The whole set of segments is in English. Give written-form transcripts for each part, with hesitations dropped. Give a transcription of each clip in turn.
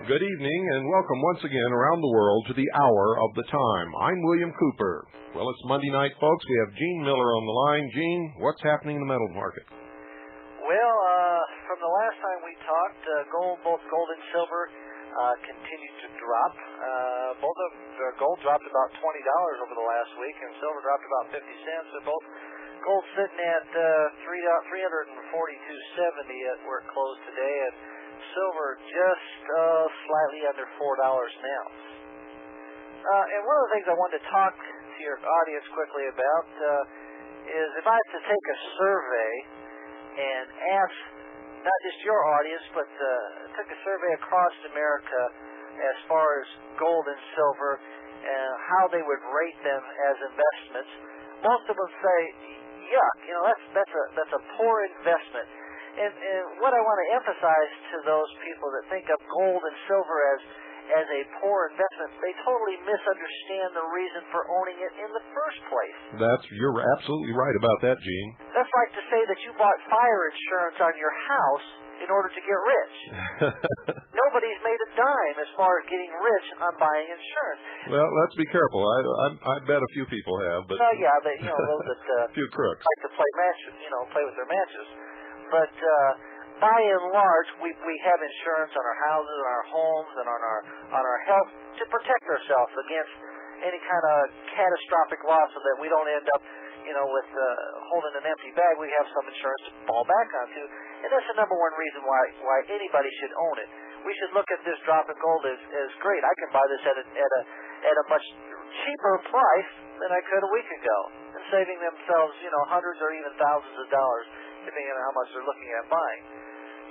Good evening and welcome once again around the world to the Hour of the Time. I'm William Cooper. Well, it's Monday night, folks. We have Gene Miller on the line. Gene, what's happening in the metals market? Well, from the last time we talked, both gold and silver continued to drop. Both of gold dropped about $20 over the last week, and silver dropped about 50 cents. They're both gold sitting at $342.70 at where it closed today, and silver just slightly under $4 an ounce. And one of the things I wanted to talk to your audience quickly about is if I had to take a survey and ask not just your audience, but took a survey across America as far as gold and silver and how they would rate them as investments, most of them say, yuck, that's a poor investment. And what I want to emphasize to those people that think of gold and silver as a poor investment, they totally misunderstand the reason for owning it in the first place. You're absolutely right about that, Gene. That's like to say that you bought fire insurance on your house in order to get rich. Nobody's made a dime as far as getting rich on buying insurance. Well, let's be careful. I bet a few people have, but those that few crooks like to play with their matches. But by and large, we have insurance on our houses, on our homes, and on our health to protect ourselves against any kind of catastrophic loss, so that we don't end up, with holding an empty bag. We have some insurance to fall back onto, and that's the number one reason why anybody should own it. We should look at this drop in gold as great. I can buy this at a much cheaper price than I could a week ago, and saving themselves, hundreds or even thousands of dollars, depending on how much they're looking at buying.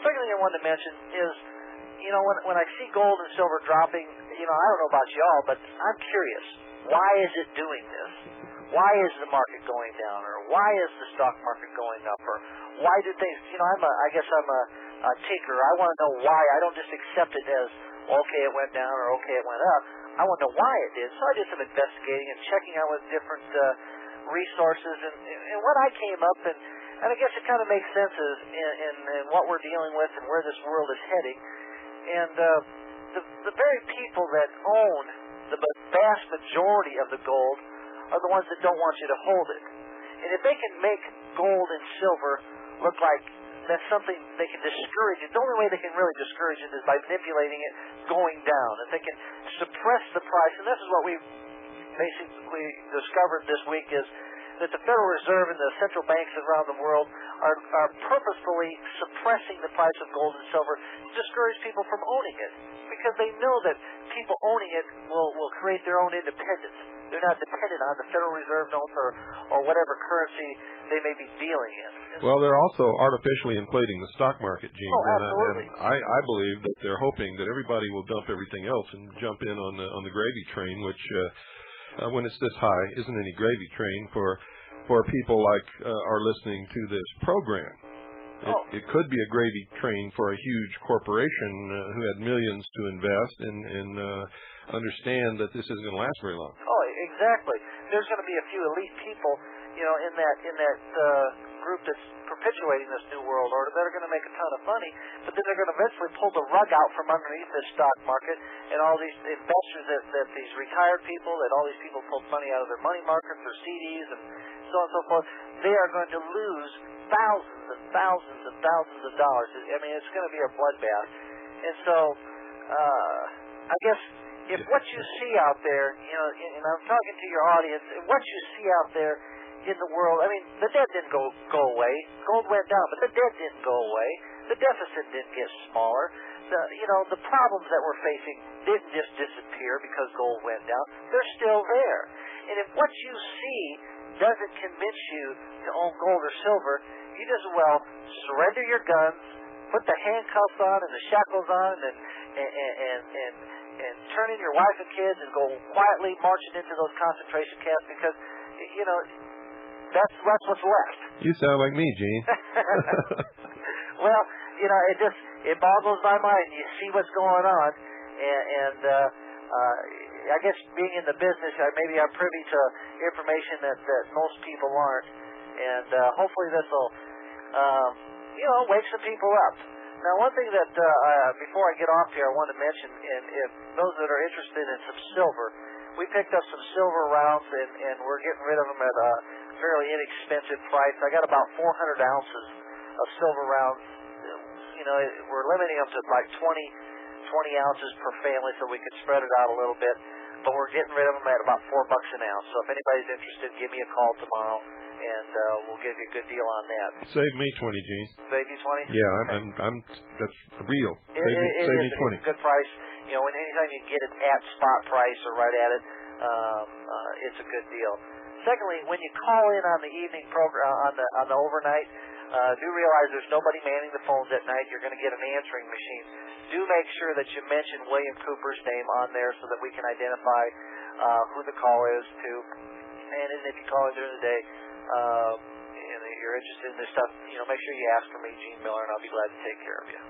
Second thing I wanted to mention is, when I see gold and silver dropping, I don't know about y'all, but I'm curious. Why is it doing this? Why is the market going down? Or why is the stock market going up? Or why do things, I guess I'm a tinker. I want to know why. I don't just accept it as, okay, it went down or okay, it went up. I want to know why it did. So I did some investigating and checking out with different resources. And what I came up, and I guess it kind of makes sense in what we're dealing with and where this world is heading. And the very people that own the vast majority of the gold are the ones that don't want you to hold it. And if they can make gold and silver look like that's something they can discourage it, the only way they can really discourage it is by manipulating it going down. If they can suppress the price, and this is what we basically discovered this week, is that the Federal Reserve and the central banks around the world are purposefully suppressing the price of gold and silver to discourage people from owning it, because they know that people owning it will create their own independence. They're not dependent on the Federal Reserve notes or whatever currency they may be dealing in. Well, they're also artificially inflating the stock market, Gene. Oh, absolutely. And I believe that they're hoping that everybody will dump everything else and jump in on the gravy train, which when it's this high isn't any gravy train for people like are listening to this program. It could be a gravy train for a huge corporation who had millions to invest and understand that this isn't going to last very long. Oh, exactly. There's going to be a few elite people, in that group that's perpetuating this new world order that are going to make a ton of money, but then they're going to eventually pull the rug out from underneath this stock market, and all these investors that these retired people, that all these people pulled money out of their money markets or CDs and so on and so forth, they are going to lose thousands and thousands and thousands of dollars. I mean, it's going to be a bloodbath. And so, I guess if what you see out there, and I'm talking to your audience, if what you see out there in the world, I mean, the debt didn't go away. Gold went down, but the debt didn't go away. The deficit didn't get smaller. The problems that we're facing didn't just disappear because gold went down. They're still there. And if what you see doesn't convince you to own gold or silver, you just as well surrender your guns, put the handcuffs on and the shackles on, and turn in your wife and kids and go quietly marching into those concentration camps, because that's what's left. You sound like me, Gene. Well, it boggles my mind. You see what's going on, and I guess being in the business, maybe I'm privy to information that most people aren't, and hopefully this will, wake some people up. Now, one thing that before I get off here, I want to mention, and if those that are interested in some silver, we picked up some silver rounds, and we're getting rid of them at a fairly inexpensive price. I got about 400 ounces of silver rounds. You know, we're limiting them to like 20 ounces per family, so we could spread it out a little bit. But we're getting rid of them at about $4 an ounce. So if anybody's interested, give me a call tomorrow, and we'll give you a good deal on that. Save me 20, Gene. Save you 20? Yeah, I'm that's real. Save me 20. It's a good price. You know, anytime you get it at spot price or right at it, it's a good deal. Secondly, when you call in on the evening program on the overnight, do realize there's nobody manning the phones at night. You're going to get an answering machine. Do make sure that you mention William Cooper's name on there so that we can identify who the call is to. And if you call in during the day and you're interested in this stuff, you know, make sure you ask for me, Gene Miller, and I'll be glad to take care of you.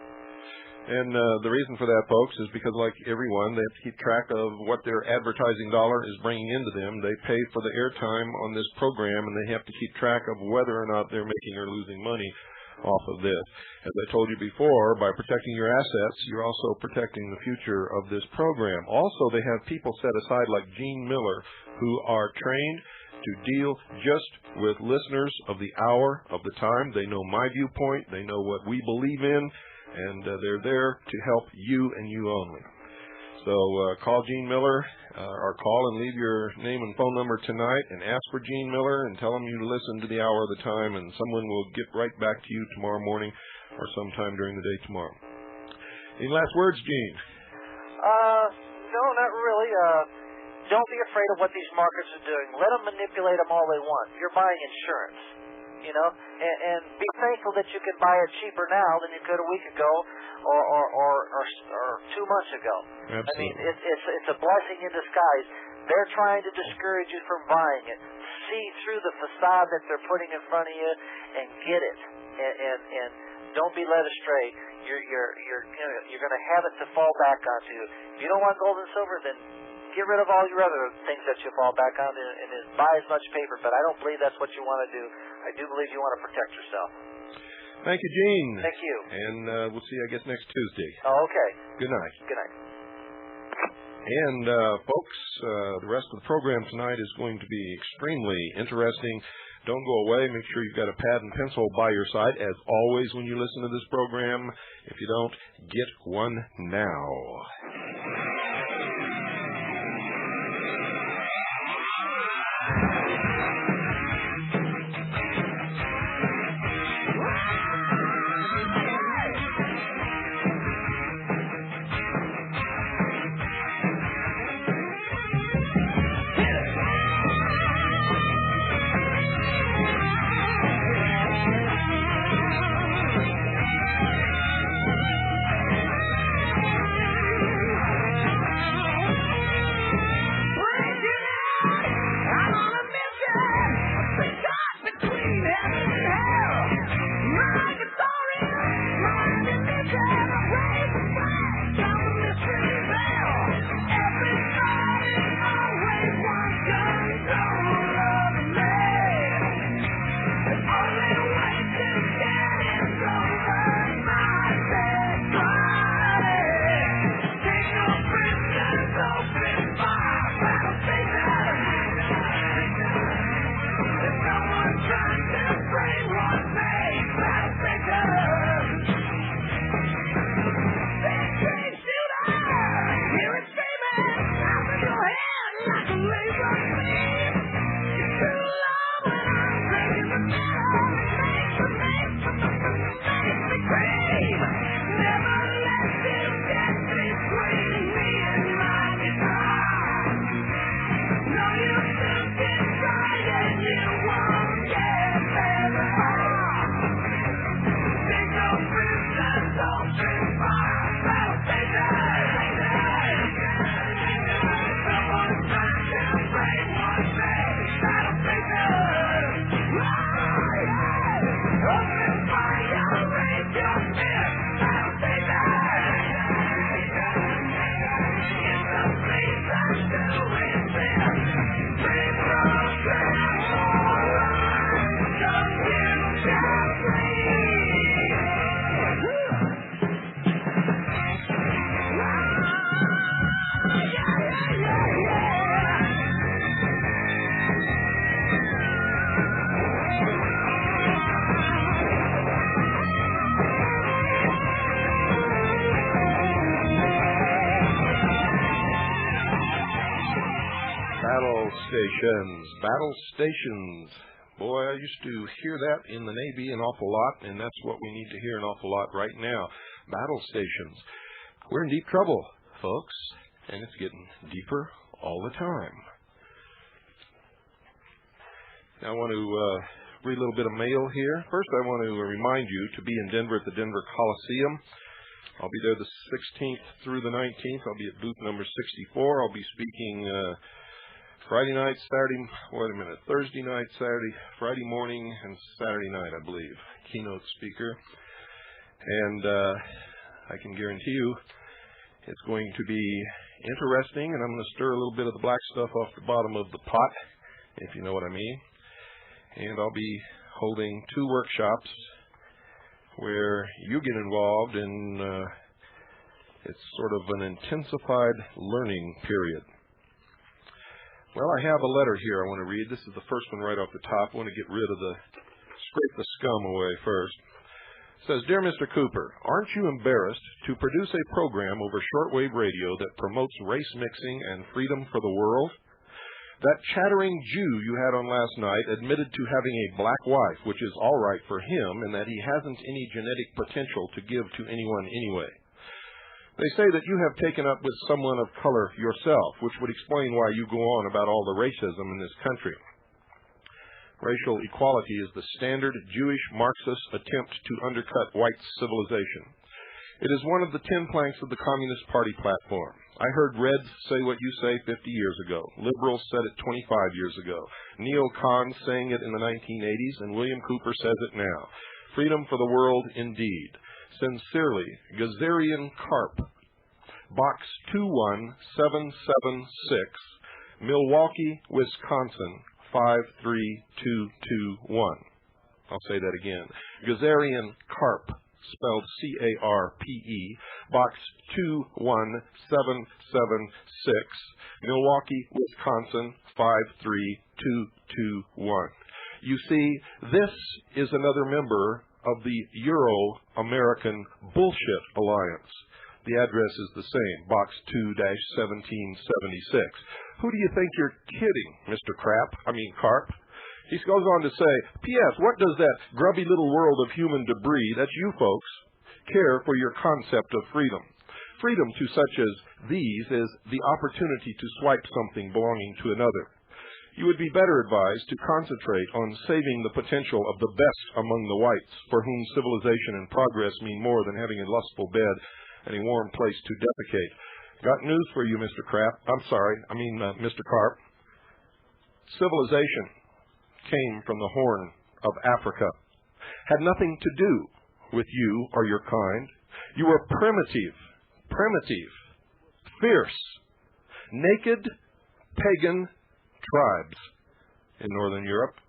And the reason for that, folks, is because, like everyone, they have to keep track of what their advertising dollar is bringing into them. They pay for the airtime on this program, and they have to keep track of whether or not they're making or losing money off of this. As I told you before, by protecting your assets, you're also protecting the future of this program. Also, they have people set aside like Gene Miller who are trained to deal just with listeners of the hour, of the time. They know my viewpoint. They know what we believe in. And they're there to help you and you only. So call Gene Miller or call and leave your name and phone number tonight and ask for Gene Miller and tell him you listen to the hour of the time, and someone will get right back to you tomorrow morning or sometime during the day tomorrow. Any last words, Gene? No, not really. Don't be afraid of what these markets are doing. Let them manipulate them all they want. You're buying insurance. You know, and be thankful that you can buy it cheaper now than you could a week ago or 2 months ago. Absolutely. I mean, it's a blessing in disguise. They're trying to discourage you from buying it. See through the facade that they're putting in front of you and get it. And don't be led astray. You're going to have it to fall back onto. If you don't want gold and silver, then get rid of all your other things that you fall back on and buy as much paper. But I don't believe that's what you want to do. I do believe you want to protect yourself. Thank you, Gene. Thank you. And we'll see you, I guess, next Tuesday. Oh, okay. Good night. Good night. And, folks, the rest of the program tonight is going to be extremely interesting. Don't go away. Make sure you've got a pad and pencil by your side, as always, when you listen to this program. If you don't, get one now. stations. Battle stations. Boy, I used to hear that in the Navy an awful lot, and that's what we need to hear an awful lot right now. Battle stations. We're in deep trouble, folks, and it's getting deeper all the time. Now I want to read a little bit of mail here. First, I want to remind you to be in Denver at the Denver Coliseum. I'll be there the 16th through the 19th. I'll be at booth number 64. I'll be speaking Friday night, Thursday night, Saturday, Friday morning, and Saturday night, I believe. Keynote speaker. And I can guarantee you it's going to be interesting, and I'm going to stir a little bit of the black stuff off the bottom of the pot, if you know what I mean. And I'll be holding 2 workshops where you get involved in it's sort of an intensified learning period. Well, I have a letter here I want to read. This is the first one right off the top. I want to scrape the scum away first. It says, Dear Mr. Cooper, aren't you embarrassed to produce a program over shortwave radio that promotes race mixing and freedom for the world? That chattering Jew you had on last night admitted to having a black wife, which is all right for him, and that he hasn't any genetic potential to give to anyone anyway. They say that you have taken up with someone of color yourself, which would explain why you go on about all the racism in this country. Racial equality is the standard Jewish Marxist attempt to undercut white civilization. It is one of the 10 planks of the Communist Party platform. I heard Reds say what you say 50 years ago. Liberals said it 25 years ago. Neocons saying it in the 1980s, and William Cooper says it now. Freedom for the world indeed. Sincerely, Gazarian Carp, Box 21776, Milwaukee, Wisconsin, 53221. I'll say that again. Gazarian Carp, spelled C-A-R-P-E, Box 21776, Milwaukee, Wisconsin, 53221. You see, this is another member of the Euro-American Bullshit Alliance. The address is the same, Box 2-1776. Who do you think you're kidding, Mr. Carp? He goes on to say, P.S., what does that grubby little world of human debris, that's you folks, care for your concept of freedom? Freedom to such as these is the opportunity to swipe something belonging to another. You would be better advised to concentrate on saving the potential of the best among the whites, for whom civilization and progress mean more than having a lustful bed and a warm place to defecate. Got news for you, Mr. Mr. Carp. Civilization came from the Horn of Africa. Had nothing to do with you or your kind. You were primitive, fierce, naked, pagan tribes in Northern Europe.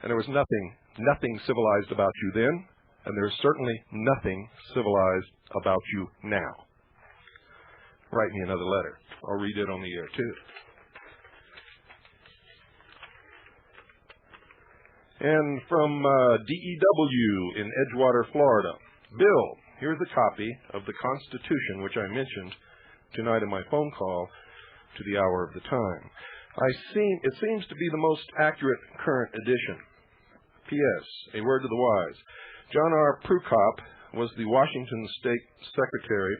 And there was nothing civilized about you then, and there's certainly nothing civilized about you now. Write me another letter. I'll read it on the air, too. And from DEW in Edgewater, Florida. Bill, here's a copy of the Constitution, which I mentioned tonight in my phone call to the hour of the time. It seems to be the most accurate current edition. P.S. A word to the wise. John R. Prukop was the Washington State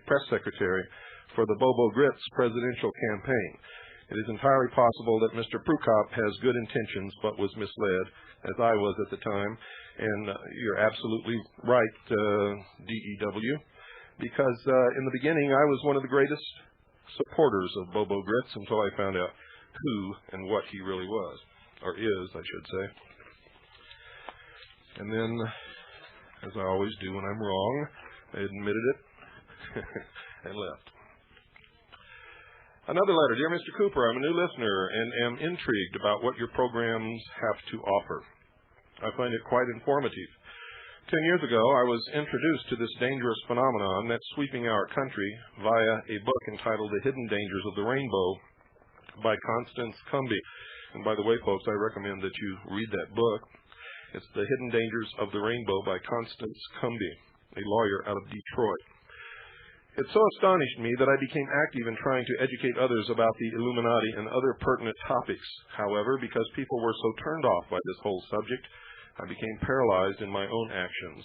press secretary for the Bobo Grits presidential campaign. It is entirely possible that Mr. Prukop has good intentions but was misled, as I was at the time. And you're absolutely right, DEW, because in the beginning I was one of the greatest supporters of Bobo Grits until I found out who and what he really was, or is, I should say. And then, as I always do when I'm wrong, I admitted it and left. Another letter. Dear Mr. Cooper, I'm a new listener and am intrigued about what your programs have to offer. I find it quite informative. 10 years ago, I was introduced to this dangerous phenomenon that's sweeping our country via a book entitled The Hidden Dangers of the Rainbow by Constance Cumby. And by the way, folks, I recommend that you read that book. It's The Hidden Dangers of the Rainbow by Constance Cumby, a lawyer out of Detroit. It so astonished me that I became active in trying to educate others about the Illuminati and other pertinent topics. However, because people were so turned off by this whole subject, I became paralyzed in my own actions.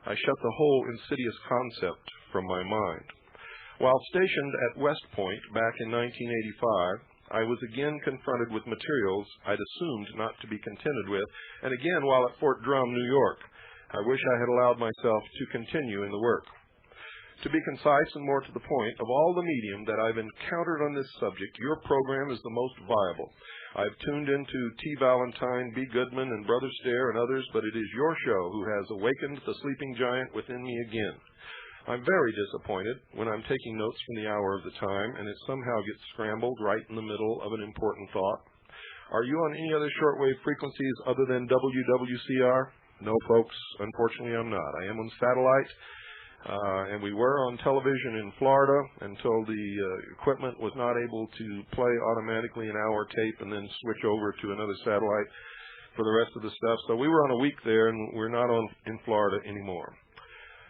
I shut the whole insidious concept from my mind. While stationed at West Point back in 1985, I was again confronted with materials I'd assumed not to be contended with, and again while at Fort Drum, New York. I wish I had allowed myself to continue in the work. To be concise and more to the point, of all the medium that I've encountered on this subject, your program is the most viable. I've tuned into T. Valentine, B. Goodman, and Brother Stair and others, but it is your show who has awakened the sleeping giant within me again. I'm very disappointed when I'm taking notes from the hour of the time, and it somehow gets scrambled right in the middle of an important thought. Are you on any other shortwave frequencies other than WWCR? No, folks. Unfortunately, I'm not. I am on satellite. And we were on television in Florida until the equipment was not able to play automatically an hour tape and then switch over to another satellite for the rest of the stuff. So we were on a week there, and we're not in Florida anymore.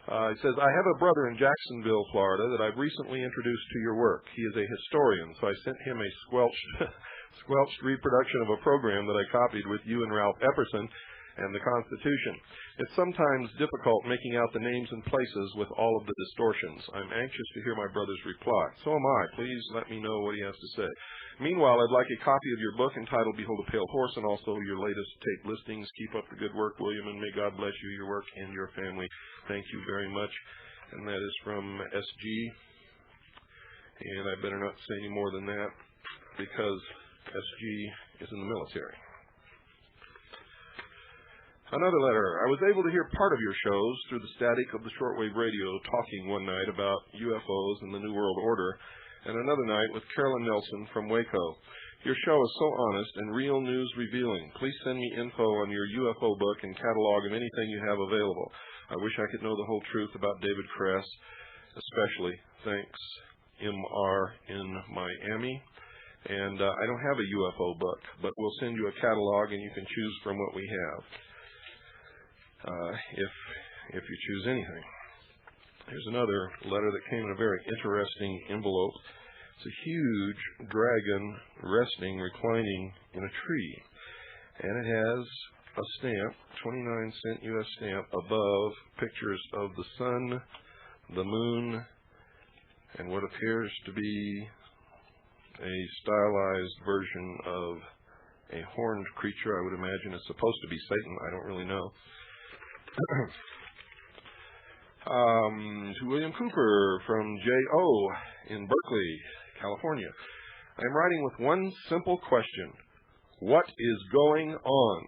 It says, I have a brother in Jacksonville, Florida, that I've recently introduced to your work. He is a historian, so I sent him a squelched reproduction of a program that I copied with you and Ralph Epperson and the Constitution. It's sometimes difficult making out the names and places with all of the distortions. I'm anxious to hear my brother's reply. So am I. Please let me know what he has to say. Meanwhile, I'd like a copy of your book entitled Behold a Pale Horse, and also your latest tape listings. Keep up the good work, William, and may God bless you, your work, and your family. Thank you very much. And that is from SG. And I better not say any more than that, because SG is in the military. Another letter. I was able to hear part of your shows through the static of the shortwave radio talking one night about UFOs and the New World Order, and another night with Carolyn Nelson from Waco. Your show is so honest and real news revealing. Please send me info on your UFO book and catalog of anything you have available. I wish I could know the whole truth about David Kress, especially. Thanks, MR in Miami. And I don't have a UFO book, but we'll send you a catalog and you can choose from what we have. If you choose anything. Here's another letter that came in a very interesting envelope. It's a huge dragon resting, reclining in a tree. And it has a stamp, 29-cent U.S. stamp, above pictures of the sun, the moon, and what appears to be a stylized version of a horned creature. I would imagine it's supposed to be Satan. I don't really know. To William Cooper from J.O. in Berkeley, California. I'm writing with one simple question. What is going on?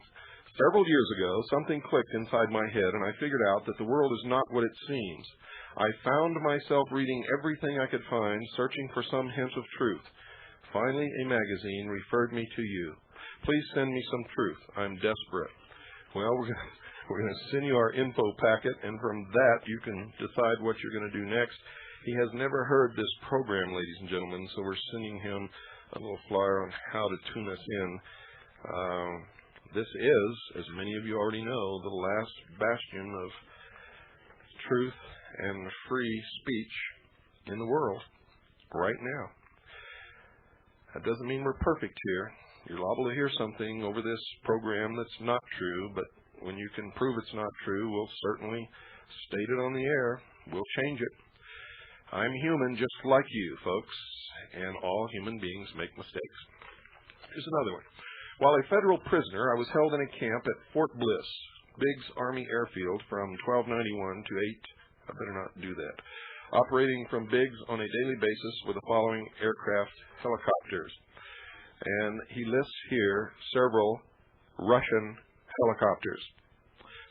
Several years ago, something clicked inside my head, and I figured out that the world is not what it seems. I found myself reading everything I could find, searching for some hint of truth. Finally, a magazine referred me to you. Please send me some truth. I'm desperate. Well, we're going to send you our info packet, and from that you can decide what you're going to do next. He has never heard this program, ladies and gentlemen, so we're sending him a little flyer on how to tune us in. This is, as many of you already know, the last bastion of truth and free speech in the world right now. That doesn't mean we're perfect here. You're liable to hear something over this program that's not true, but when you can prove it's not true, we'll certainly state it on the air. We'll change it. I'm human just like you, folks, and all human beings make mistakes. Here's another one. While a federal prisoner, I was held in a camp at Fort Bliss, Biggs Army Airfield, from 1291 to 8. I better not do that. Operating from Biggs on a daily basis with the following aircraft helicopters. And he lists here several Russian helicopters,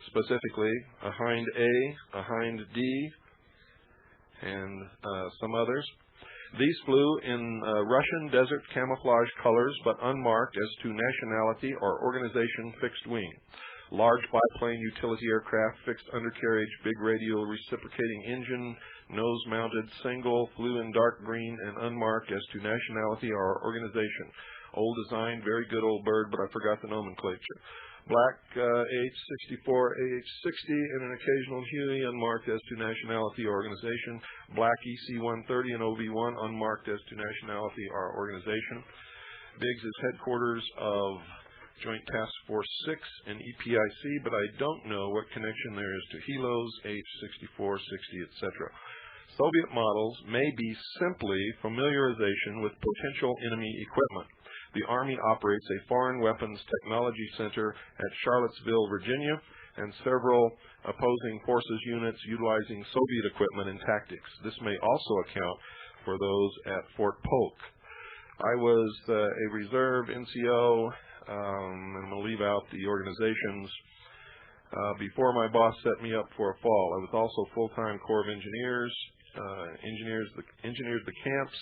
specifically a Hind A, a Hind D, and some others. These flew in Russian desert camouflage colors, but unmarked as to nationality or organization fixed wing. Large biplane utility aircraft, fixed undercarriage, big radial reciprocating engine, nose-mounted, single, flew in dark green and unmarked as to nationality or organization. Old design, very good old bird, but I forgot the nomenclature. Black, age 64, age 60, and an occasional Huey unmarked as to nationality or organization. Black, EC-130 and OV-1 unmarked as to nationality or organization. Biggs is headquarters of Joint Task Force 6 and EPIC, but I don't know what connection there is to helos, age 64, 60, etc. Soviet models may be simply familiarization with potential enemy equipment. The Army operates a Foreign Weapons Technology Center at Charlottesville, Virginia, and several opposing forces units utilizing Soviet equipment and tactics. This may also account for those at Fort Polk. I was a reserve NCO, and I'm going to leave out the organizations, before my boss set me up for a fall. I was also full-time Corps of Engineers. Engineers the camps,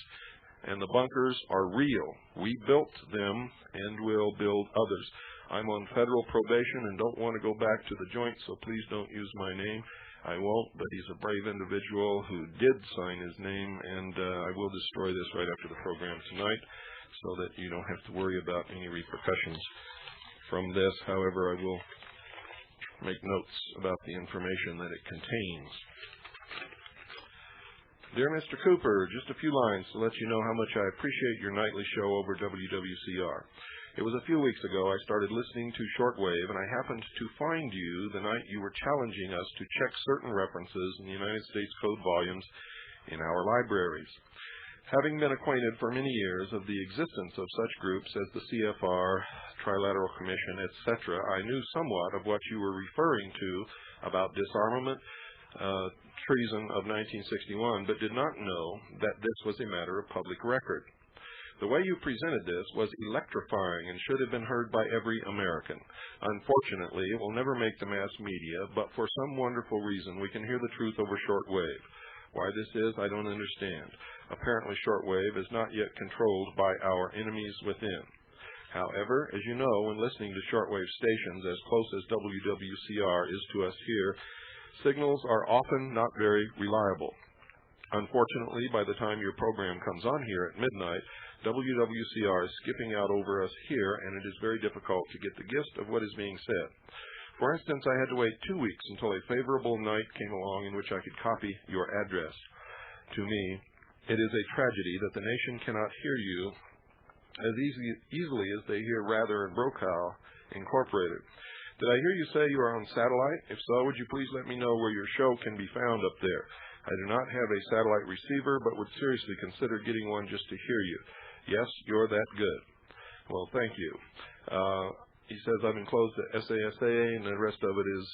and the bunkers are real. We built them and will build others. I'm on federal probation and don't want to go back to the joint, so please don't use my name. I won't, but he's a brave individual who did sign his name, and I will destroy this right after the program tonight so that you don't have to worry about any repercussions from this. However, I will make notes about the information that it contains. Dear Mr. Cooper, just a few lines to let you know how much I appreciate your nightly show over WWCR. It was a few weeks ago I started listening to shortwave, and I happened to find you the night you were challenging us to check certain references in the United States Code volumes in our libraries. Having been acquainted for many years of the existence of such groups as the CFR, Trilateral Commission, etc., I knew somewhat of what you were referring to about disarmament, treason of 1961, but did not know that this was a matter of public record. The way you presented this was electrifying and should have been heard by every American. Unfortunately, it will never make the mass media, but for some wonderful reason, we can hear the truth over shortwave. Why this is, I don't understand. Apparently, shortwave is not yet controlled by our enemies within. However, as you know, when listening to shortwave stations as close as WWCR is to us here, signals are often not very reliable. Unfortunately, by the time your program comes on here at midnight, WWCR is skipping out over us here, and it is very difficult to get the gist of what is being said. For instance, I had to wait 2 weeks until a favorable night came along in which I could copy your address. To me, it is a tragedy that the nation cannot hear you as easily as they hear Rather and Brokaw Incorporated. Did I hear you say you are on satellite? If so, would you please let me know where your show can be found up there? I do not have a satellite receiver, but would seriously consider getting one just to hear you. Yes, you're that good. Well, thank you. He says I've enclosed the SASA, and the rest of it is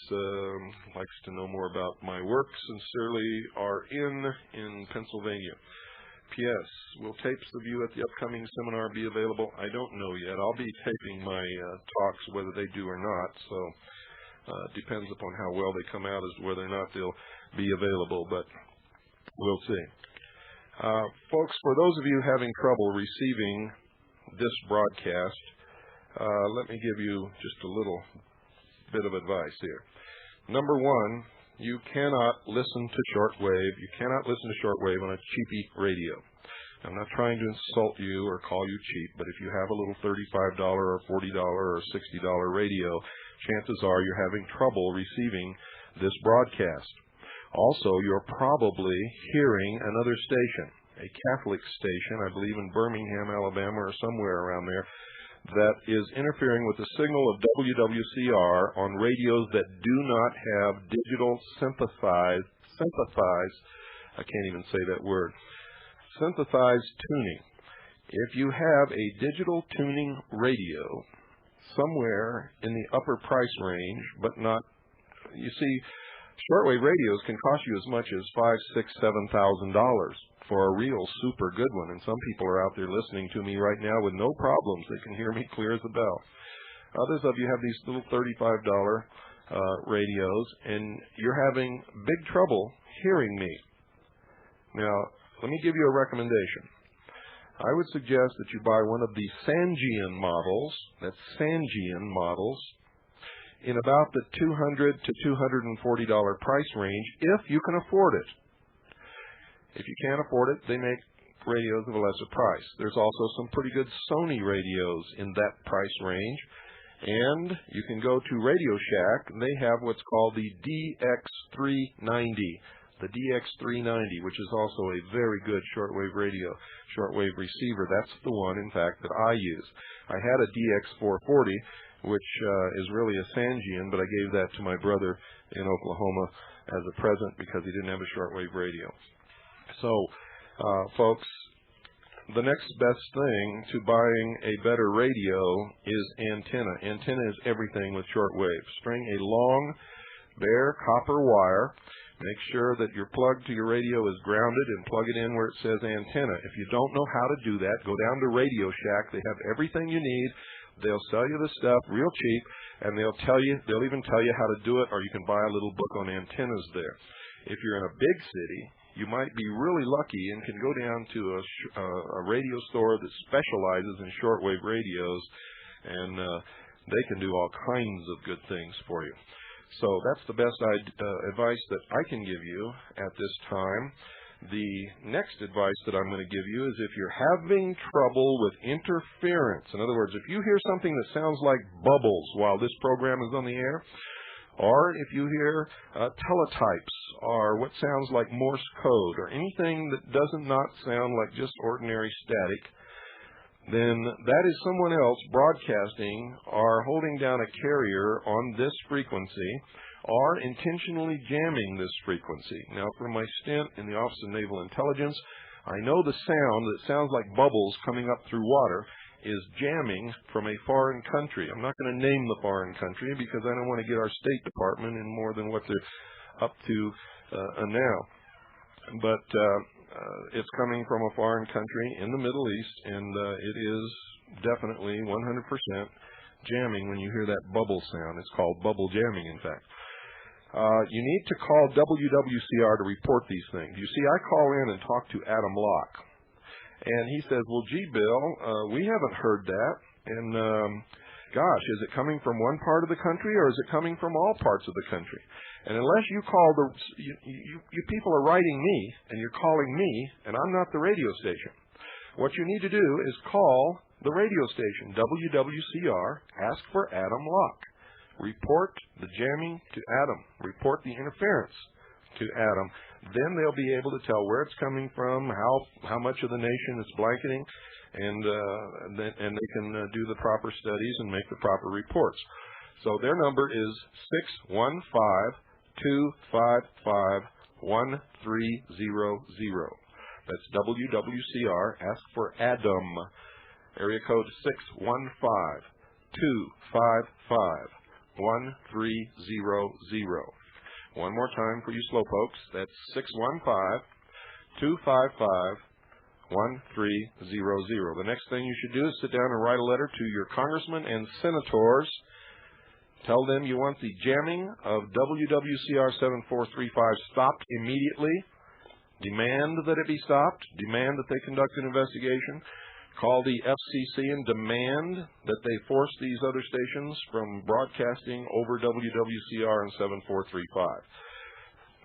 likes to know more about my work. Sincerely, R.N. in Pennsylvania. P.S. Will tapes of you at the upcoming seminar be available? I don't know yet. I'll be taping my talks, whether they do or not, so it depends upon how well they come out as to whether or not they'll be available, but we'll see. Folks, for those of you having trouble receiving this broadcast, let me give you just a little bit of advice here. Number one, you cannot listen to shortwave. You cannot listen to shortwave on a cheapy radio. I'm not trying to insult you or call you cheap, but if you have a little $35 or $40 or $60 radio, chances are you're having trouble receiving this broadcast. Also, you're probably hearing another station, a Catholic station, I believe in Birmingham, Alabama, or somewhere around there, that is interfering with the signal of WWCR on radios that do not have digital synthesized, I can't even say that word, synthesized tuning. If you have a digital tuning radio somewhere in the upper price range, but not, you see, shortwave radios can cost you as much as $5,000, $6,000, $7,000 for a real super good one. And some people are out there listening to me right now with no problems. They can hear me clear as a bell. Others of you have these little $35 radios, and you're having big trouble hearing me. Now, let me give you a recommendation. I would suggest that you buy one of the Sangean models, that's Sangean models, in about the $200 to $240 price range, if you can afford it. If you can't afford it, they make radios of a lesser price. There's also some pretty good Sony radios in that price range. And you can go to Radio Shack, and they have what's called the DX390. The DX390, which is also a very good shortwave receiver. That's the one, in fact, that I use. I had a DX440, which is really a Sangean, but I gave that to my brother in Oklahoma as a present because he didn't have a shortwave radio. So, folks, the next best thing to buying a better radio is antenna. Antenna is everything with shortwave. String a long, bare copper wire. Make sure that your plug to your radio is grounded and plug it in where it says antenna. If you don't know how to do that, go down to Radio Shack. They have everything you need. They'll sell you the stuff real cheap, and they'll even tell you how to do it, or you can buy a little book on antennas there. If you're in a big city, you might be really lucky and can go down to a radio store that specializes in shortwave radios, and they can do all kinds of good things for you. So that's the best advice that I can give you at this time. The next advice that I'm going to give you is if you're having trouble with interference, in other words, if you hear something that sounds like bubbles while this program is on the air, or if you hear teletypes or what sounds like Morse code or anything that does not sound like just ordinary static, then that is someone else broadcasting or holding down a carrier on this frequency or intentionally jamming this frequency. Now, from my stint in the Office of Naval Intelligence, I know the sound that sounds like bubbles coming up through water is jamming from a foreign country. I'm not going to name the foreign country because I don't want to get our State Department in more than what they're up to now. But it's coming from a foreign country in the Middle East, and it is definitely 100% jamming when you hear that bubble sound. It's called bubble jamming, in fact. You need to call WWCR to report these things. You see, I call in and talk to Adam Locke, and he says, well, gee, Bill, we haven't heard that, and gosh, is it coming from one part of the country, or is it coming from all parts of the country? And unless you call you people are writing me, and you're calling me, and I'm not the radio station. What you need to do is call the radio station, WWCR, ask for Adam Locke. Report the jamming to Adam. Report the interference to Adam. Then they'll be able to tell where it's coming from, how much of the nation it's blanketing, and they can do the proper studies and make the proper reports. So their number is 615-255-1300. That's WWCR. Ask for Adam. Area code 615-255-1300. One more time for you slowpokes. That's 615-255-1300. The next thing you should do is sit down and write a letter to your congressmen and senators. Tell them you want the jamming of WWCR 7435 stopped immediately. Demand that it be stopped. Demand that they conduct an investigation. Call the FCC and demand that they force these other stations from broadcasting over WWCR and 7435.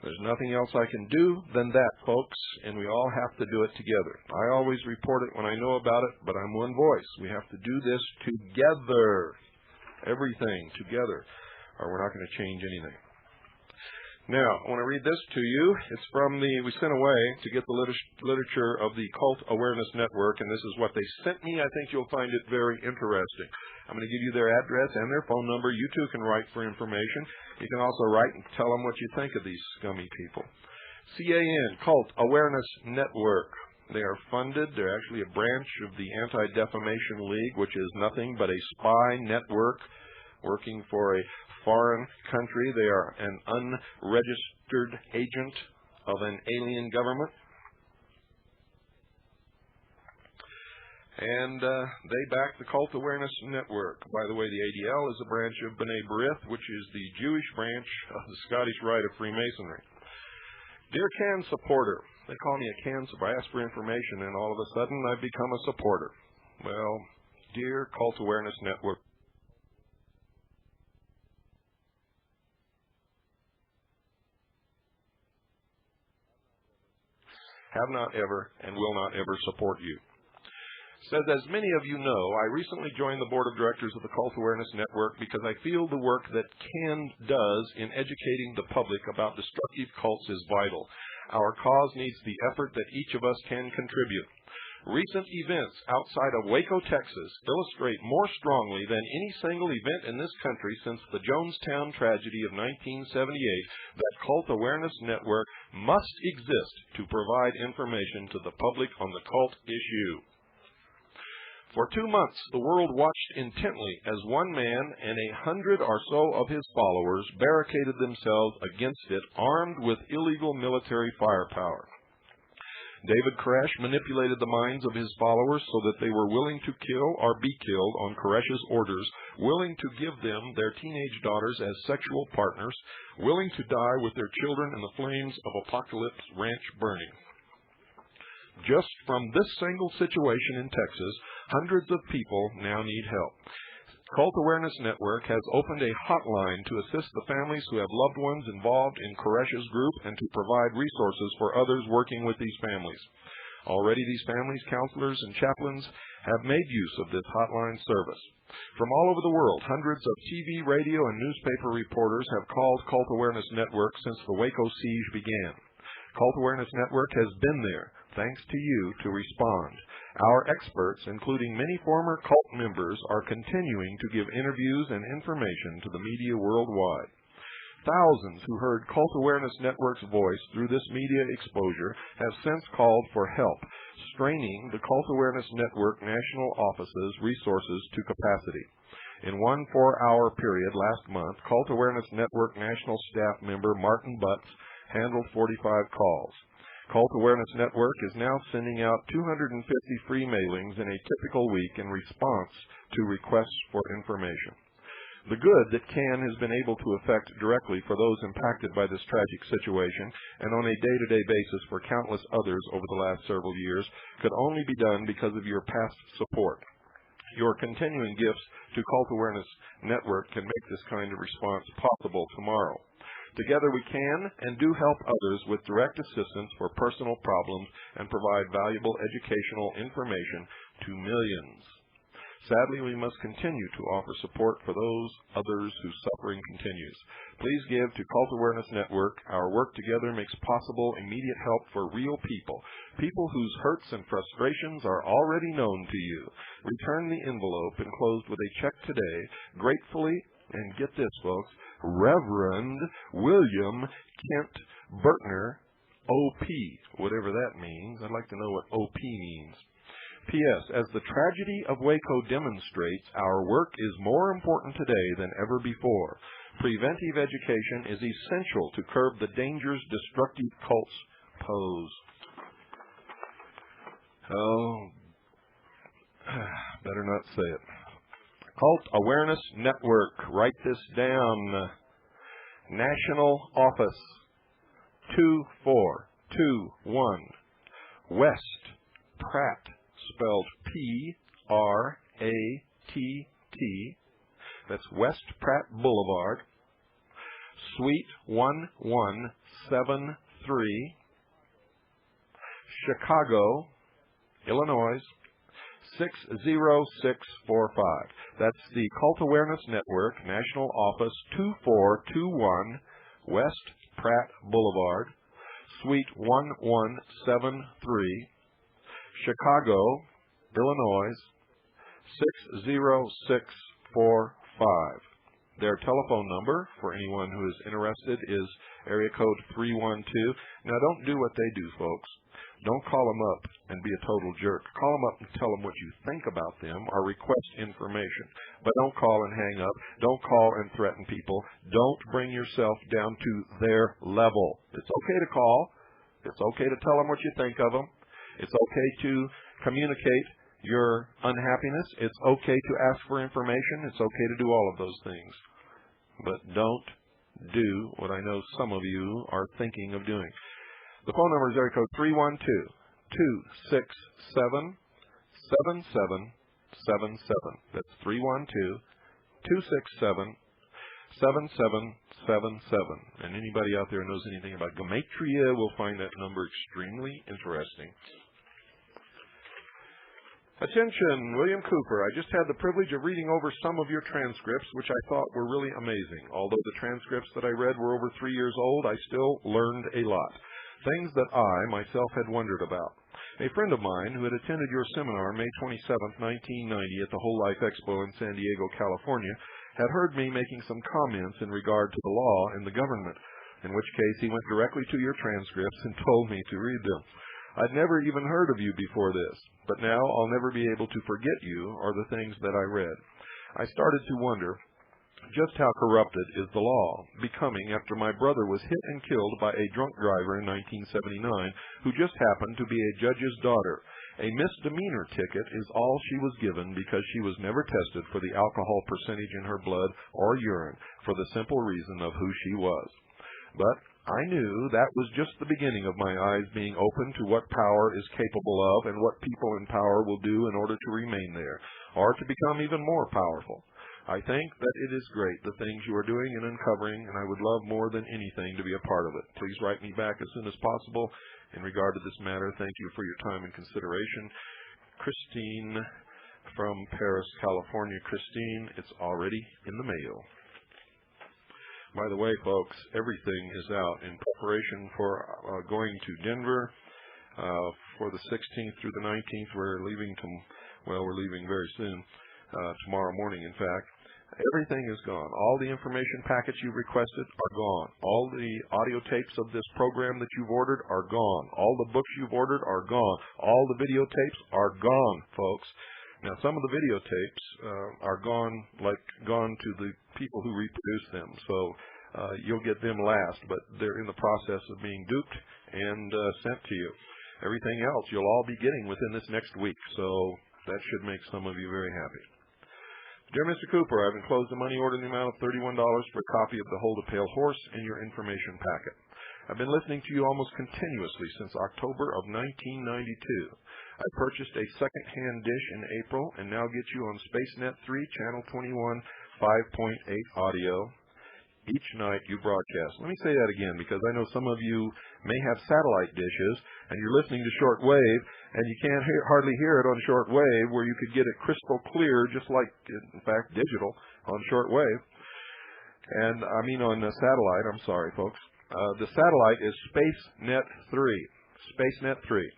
There's nothing else I can do than that, folks, and we all have to do it together. I always report it when I know about it, but I'm one voice. We have to do this together. Everything together, or we're not going to change anything. Now, I want to read this to you. It's from we sent away to get the literature of the Cult Awareness Network, and this is what they sent me. I think you'll find it very interesting. I'm going to give you their address and their phone number. You too can write for information. You can also write and tell them what you think of these scummy people. CAN, Cult Awareness Network. They are funded. They're actually a branch of the Anti-Defamation League, which is nothing but a spy network working for a foreign country. They are an unregistered agent of an alien government. And they back the Cult Awareness Network. By the way, the ADL is a branch of B'nai B'rith, which is the Jewish branch of the Scottish Rite of Freemasonry. Dear CAN supporter, they call me a CAN supporter. I ask for information, and all of a sudden I've become a supporter. Well, dear Cult Awareness Network, have not ever and will not ever support you. Says, as many of you know, I recently joined the board of directors of the Cult Awareness Network because I feel the work that CAN does in educating the public about destructive cults is vital. Our cause needs the effort that each of us can contribute. Recent events outside of Waco, Texas, illustrate more strongly than any single event in this country since the Jonestown tragedy of 1978 that Cult Awareness Network must exist to provide information to the public on the cult issue. For 2 months, the world watched intently as one man and 100 or so of his followers barricaded themselves against it, armed with illegal military firepower. David Koresh manipulated the minds of his followers so that they were willing to kill or be killed on Koresh's orders, willing to give them their teenage daughters as sexual partners, willing to die with their children in the flames of Apocalypse Ranch burning. Just from this single situation in Texas, hundreds of people now need help. Cult Awareness Network has opened a hotline to assist the families who have loved ones involved in Koresh's group and to provide resources for others working with these families. Already these families, counselors, and chaplains have made use of this hotline service. From all over the world, hundreds of TV, radio, and newspaper reporters have called Cult Awareness Network since the Waco siege began. Cult Awareness Network has been there, thanks to you, to respond. Our experts, including many former cult members, are continuing to give interviews and information to the media worldwide. Thousands who heard Cult Awareness Network's voice through this media exposure have since called for help, straining the Cult Awareness Network national offices' resources to capacity. In one 4-hour period last month, Cult Awareness Network national staff member Martin Butts handled 45 calls. Cult Awareness Network is now sending out 250 free mailings in a typical week in response to requests for information. The good that CAN has been able to effect directly for those impacted by this tragic situation and on a day-to-day basis for countless others over the last several years could only be done because of your past support. Your continuing gifts to Cult Awareness Network can make this kind of response possible tomorrow. Together we can and do help others with direct assistance for personal problems and provide valuable educational information to millions. Sadly, we must continue to offer support for those others whose suffering continues. Please give to Cult Awareness Network. Our work together makes possible immediate help for real people, people whose hurts and frustrations are already known to you. Return the envelope enclosed with a check today, gratefully, and get this, folks, Reverend William Kent Bertner, OP, whatever that means. I'd like to know what OP means. P.S. As the tragedy of Waco demonstrates, our work is more important today than ever before. Preventive education is essential to curb the dangers destructive cults pose. Oh, better not say it. Cult Awareness Network. Write this down. National Office 2421 West Pratt, spelled P-R-A-T-T. That's West Pratt Boulevard, Suite 1173, Chicago, Illinois 60645. That's the Cult Awareness Network, National Office 2421, West Pratt Boulevard, Suite 1173, Chicago, Illinois 60645. Their telephone number for anyone who is interested is area code 312. Now, don't do what they do, folks. Don't call them up and be a total jerk. Call them up and tell them what you think about them or request information. But don't call and hang up. Don't call and threaten people. Don't bring yourself down to their level. It's okay to call. It's okay to tell them what you think of them. It's okay to communicate your unhappiness. It's okay to ask for information. It's okay to do all of those things. But don't do what I know some of you are thinking of doing. The phone number is area code 312-267-7777. That's 312-267-7777. And anybody out there who knows anything about gematria will find that number extremely interesting. Attention, William Cooper. I just had the privilege of reading over some of your transcripts, which I thought were really amazing. Although the transcripts that I read were over 3 years old, I still learned a lot. Things that I, myself, had wondered about. A friend of mine who had attended your seminar May 27, 1990 at the Whole Life Expo in San Diego, California, had heard me making some comments in regard to the law and the government, in which case he went directly to your transcripts and told me to read them. I'd never even heard of you before this, but now I'll never be able to forget you or the things that I read. I started to wonder just how corrupted is the law becoming after my brother was hit and killed by a drunk driver in 1979 who just happened to be a judge's daughter. A misdemeanor ticket is all she was given because she was never tested for the alcohol percentage in her blood or urine for the simple reason of who she was. But I knew that was just the beginning of my eyes being open to what power is capable of and what people in power will do in order to remain there, or to become even more powerful. I think that it is great, the things you are doing and uncovering, and I would love more than anything to be a part of it. Please write me back as soon as possible in regard to this matter. Thank you for your time and consideration. Christine from Paris, California. Christine, it's already in the mail. By the way, folks, everything is out in preparation for going to Denver for the 16th through the 19th. We're leaving very soon, tomorrow morning, in fact. Everything is gone. All the information packets you requested are gone. All the audio tapes of this program that you've ordered are gone. All the books you've ordered are gone. All the videotapes are gone, folks. Now, some of the videotapes are gone to the people who reproduce them, so you'll get them last, but they're in the process of being duped and sent to you. Everything else you'll all be getting within this next week, so that should make some of you very happy. Dear Mr. Cooper, I've enclosed a money order in the amount of $31 for a copy of The Hold a Pale Horse in your information packet. I've been listening to you almost continuously since October of 1992. I purchased a second-hand dish in April and now get you on SpaceNet 3, Channel 21, 5.8 audio. Each night you broadcast. Let me say that again because I know some of you may have satellite dishes and you're listening to shortwave and you can't hardly hear it on shortwave where you could get it crystal clear just like, in fact, digital on shortwave. And I mean on satellite. I'm sorry, folks. The satellite is SpaceNet 3. SpaceNet 3.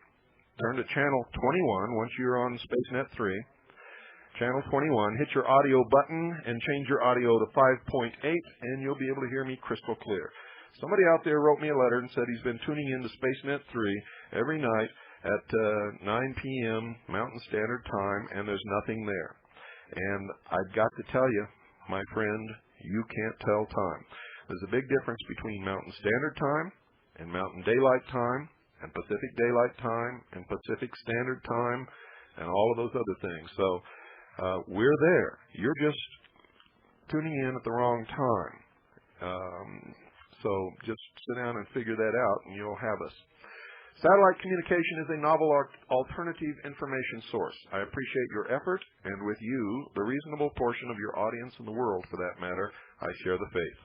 Turn to Channel 21 once you're on SpaceNet 3. Channel 21. Hit your audio button and change your audio to 5.8, and you'll be able to hear me crystal clear. Somebody out there wrote me a letter and said he's been tuning in to SpaceNet 3 every night at 9 p.m. Mountain Standard Time, and there's nothing there. And I've got to tell you, my friend, you can't tell time. There's a big difference between Mountain Standard Time and Mountain Daylight Time and Pacific Daylight Time and Pacific Standard Time and all of those other things. So we're there. You're just tuning in at the wrong time. So just sit down and figure that out and you'll have us. Satellite communication is a novel alternative information source. I appreciate your effort, and with you, the reasonable portion of your audience in the world, for that matter, I share the faith.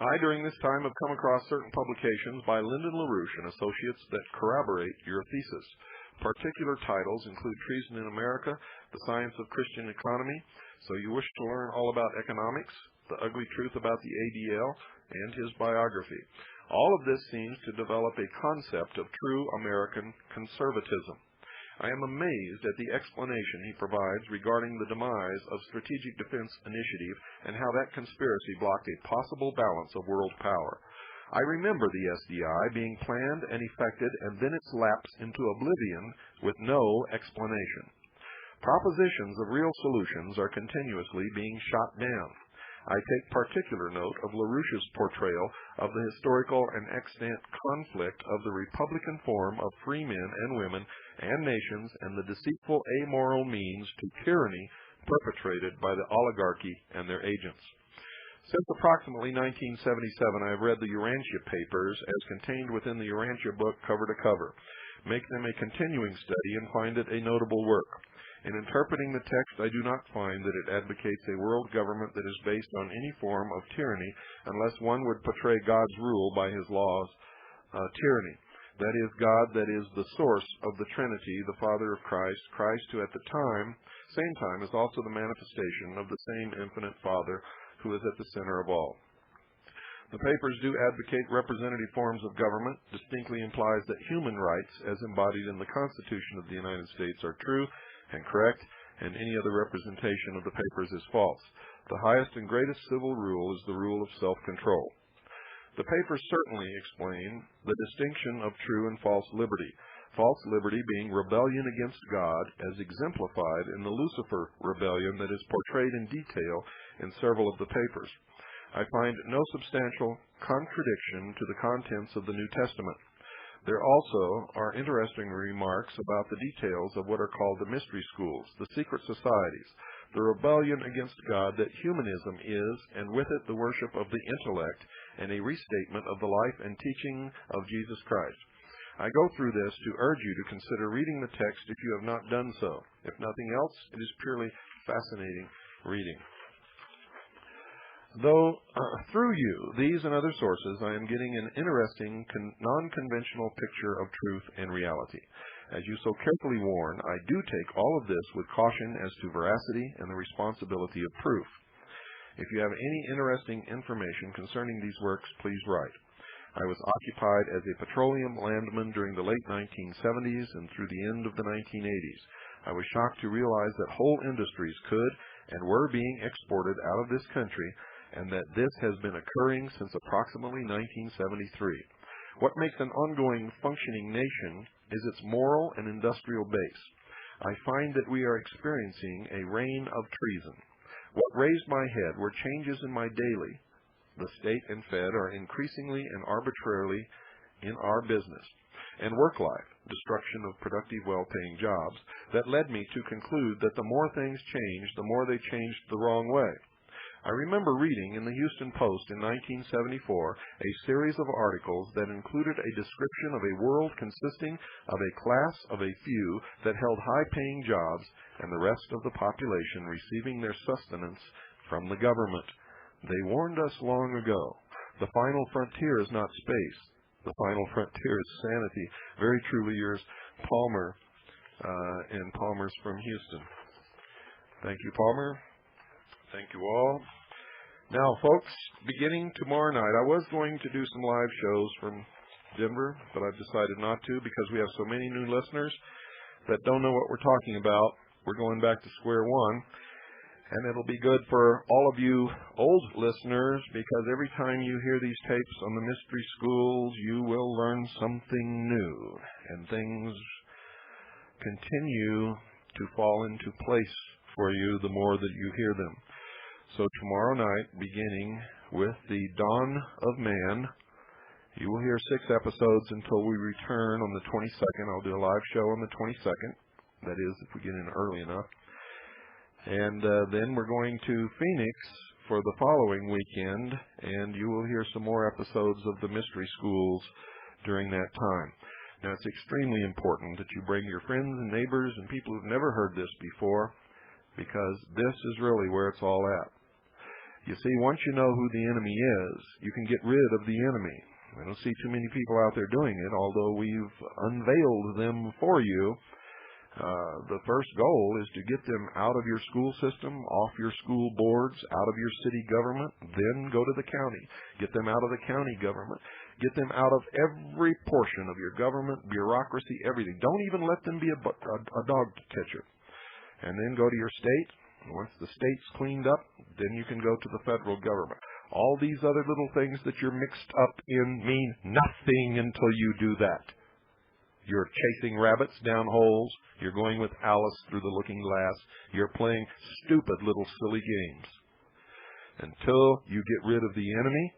I, during this time, have come across certain publications by Lyndon LaRouche and Associates that corroborate your thesis. Particular titles include Treason in America, The Science of Christian Economy, So You Wish to Learn All About Economics, The Ugly Truth About the ADL, and his biography. All of this seems to develop a concept of true American conservatism. I am amazed at the explanation he provides regarding the demise of Strategic Defense Initiative and how that conspiracy blocked a possible balance of world power. I remember the SDI being planned and effected and then its lapse into oblivion with no explanation. Propositions of real solutions are continuously being shot down. I take particular note of LaRouche's portrayal of the historical and extant conflict of the Republican form of free men and women and nations and the deceitful amoral means to tyranny perpetrated by the oligarchy and their agents. Since approximately 1977, I have read the Urantia papers as contained within the Urantia book cover to cover. Make them a continuing study and find it a notable work. In interpreting the text, I do not find that it advocates a world government that is based on any form of tyranny unless one would portray God's rule by his laws, tyranny. That is, God that is the source of the Trinity, the Father of Christ, Christ who at the same time is also the manifestation of the same infinite Father who is at the center of all. The papers do advocate representative forms of government, distinctly implies that human rights, as embodied in the Constitution of the United States, are true and correct, and any other representation of the papers is false. The highest and greatest civil rule is the rule of self-control. The papers certainly explain the distinction of true and false liberty, false liberty being rebellion against God as exemplified in the Lucifer rebellion that is portrayed in detail in several of the papers. I find no substantial contradiction to the contents of the New Testament. There also are interesting remarks about the details of what are called the mystery schools, the secret societies, the rebellion against God that humanism is, and with it the worship of the intellect, and a restatement of the life and teaching of Jesus Christ. I go through this to urge you to consider reading the text if you have not done so. If nothing else, it is purely fascinating reading. Though through you, these and other sources, I am getting an interesting, non-conventional picture of truth and reality. As you so carefully warn, I do take all of this with caution as to veracity and the responsibility of proof. If you have any interesting information concerning these works, please write. I was occupied as a petroleum landman during the late 1970s and through the end of the 1980s. I was shocked to realize that whole industries could and were being exported out of this country, and that this has been occurring since approximately 1973. What makes an ongoing functioning nation is its moral and industrial base. I find that we are experiencing a reign of treason. What raised my head were changes in my daily. The state and Fed are increasingly and arbitrarily in our business, and work life, destruction of productive, well-paying jobs, that led me to conclude that the more things changed, the more they changed the wrong way. I remember reading in the Houston Post in 1974 a series of articles that included a description of a world consisting of a class of a few that held high-paying jobs and the rest of the population receiving their sustenance from the government. They warned us long ago. The final frontier is not space. The final frontier is sanity. Very truly yours, Palmer, and Palmer's from Houston. Thank you, Palmer. Thank you all. Now, folks, beginning tomorrow night, I was going to do some live shows from Denver, but I've decided not to because we have so many new listeners that don't know what we're talking about. We're going back to square one, and it'll be good for all of you old listeners because every time you hear these tapes on the mystery schools, you will learn something new, and things continue to fall into place for you the more that you hear them. So tomorrow night, beginning with the Dawn of Man, you will hear 6 episodes until we return on the 22nd. I'll do a live show on the 22nd. That is, if we get in early enough. And then we're going to Phoenix for the following weekend, and you will hear some more episodes of the Mystery Schools during that time. Now, it's extremely important that you bring your friends and neighbors and people who've never heard this before, because this is really where it's all at. You see, once you know who the enemy is, you can get rid of the enemy. I don't see too many people out there doing it, although we've unveiled them for you. The first goal is to get them out of your school system, off your school boards, out of your city government, then go to the county. Get them out of the county government. Get them out of every portion of your government, bureaucracy, everything. Don't even let them be a dog catcher. And then go to your state. Once the state's cleaned up, then you can go to the federal government. All these other little things that you're mixed up in mean nothing until you do that. You're chasing rabbits down holes. You're going with Alice through the looking glass. You're playing stupid little silly games. Until you get rid of the enemy,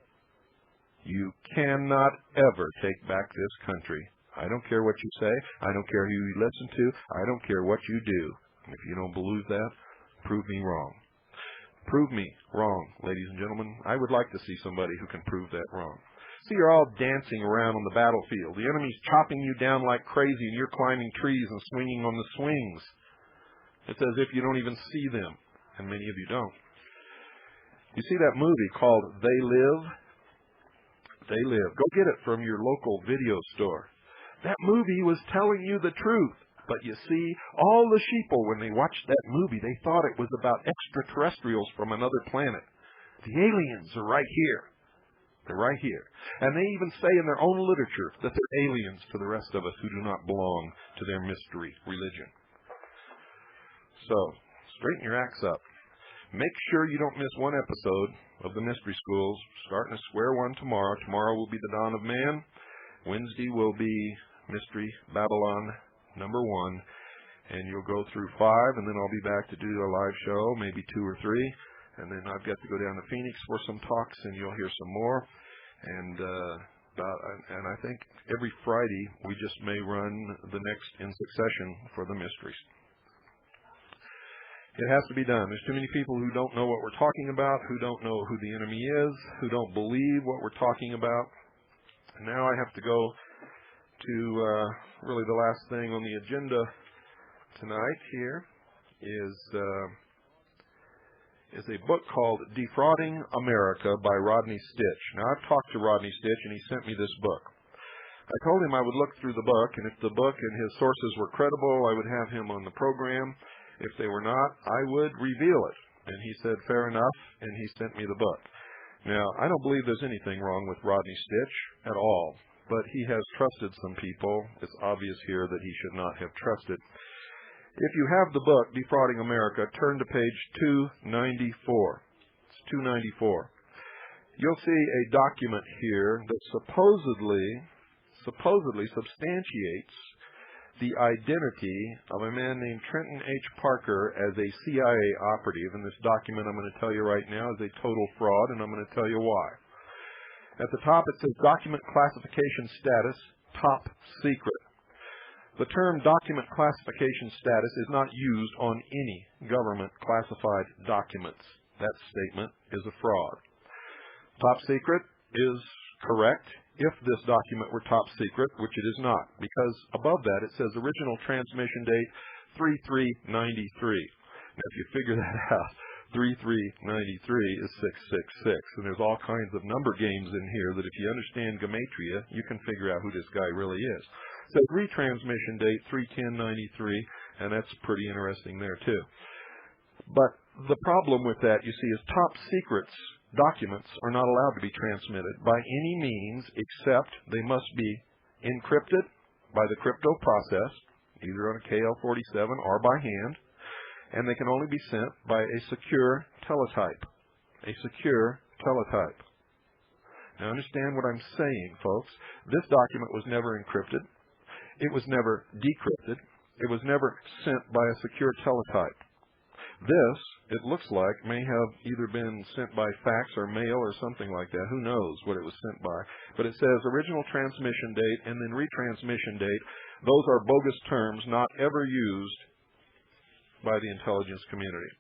you cannot ever take back this country. I don't care what you say. I don't care who you listen to. I don't care what you do. If you don't believe that, prove me wrong. Prove me wrong, ladies and gentlemen. I would like to see somebody who can prove that wrong. See, you're all dancing around on the battlefield. The enemy's chopping you down like crazy, and you're climbing trees and swinging on the swings. It's as if you don't even see them, and many of you don't. You see that movie called They Live? They Live. Go get it from your local video store. That movie was telling you the truth. But you see, all the sheeple, when they watched that movie, they thought it was about extraterrestrials from another planet. The aliens are right here. They're right here. And they even say in their own literature that they're aliens to the rest of us who do not belong to their mystery religion. So, straighten your acts up. Make sure you don't miss one episode of the Mystery Schools, starting at square one tomorrow. Tomorrow will be the Dawn of Man. Wednesday will be Mystery Babylon number 1. And you'll go through 5, and then I'll be back to do a live show, maybe 2 or 3. And then I've got to go down to Phoenix for some talks, and you'll hear some more. And I think every Friday we just may run the next in succession for the mysteries. It has to be done. There's too many people who don't know what we're talking about, who don't know who the enemy is, who don't believe what we're talking about. And now I have to go to really the last thing on the agenda tonight here is a book called Defrauding America by Rodney Stitch. Now, I've talked to Rodney Stitch, and he sent me this book. I told him I would look through the book, and if the book and his sources were credible, I would have him on the program. If they were not, I would reveal it. And he said, fair enough, and he sent me the book. Now, I don't believe there's anything wrong with Rodney Stitch at all, but he has trusted some people. It's obvious here that he should not have trusted. If you have the book, Defrauding America, turn to page 294. It's 294. You'll see a document here that supposedly substantiates the identity of a man named Trenton H. Parker as a CIA operative. And this document I'm going to tell you right now is a total fraud, and I'm going to tell you why. At the top it says Document Classification Status, Top Secret. The term document classification status is not used on any government classified documents. That statement is a fraud. Top secret is correct if this document were top secret, which it is not, because above that it says original transmission date 3393. Now, if you figure that out, 3393 is 666, and there's all kinds of number games in here that if you understand gematria, you can figure out who this guy really is. So retransmission date 31093, and that's pretty interesting there too. But the problem with that, you see, is top secrets documents are not allowed to be transmitted by any means except they must be encrypted by the crypto process, either on a KL47 or by hand, and they can only be sent by a secure teletype. A secure teletype. Now understand what I'm saying, folks. This document was never encrypted. It was never decrypted. It was never sent by a secure teletype. This, it looks like, may have either been sent by fax or mail or something like that. Who knows what it was sent by. But it says original transmission date and then retransmission date. Those are bogus terms not ever used by the intelligence community.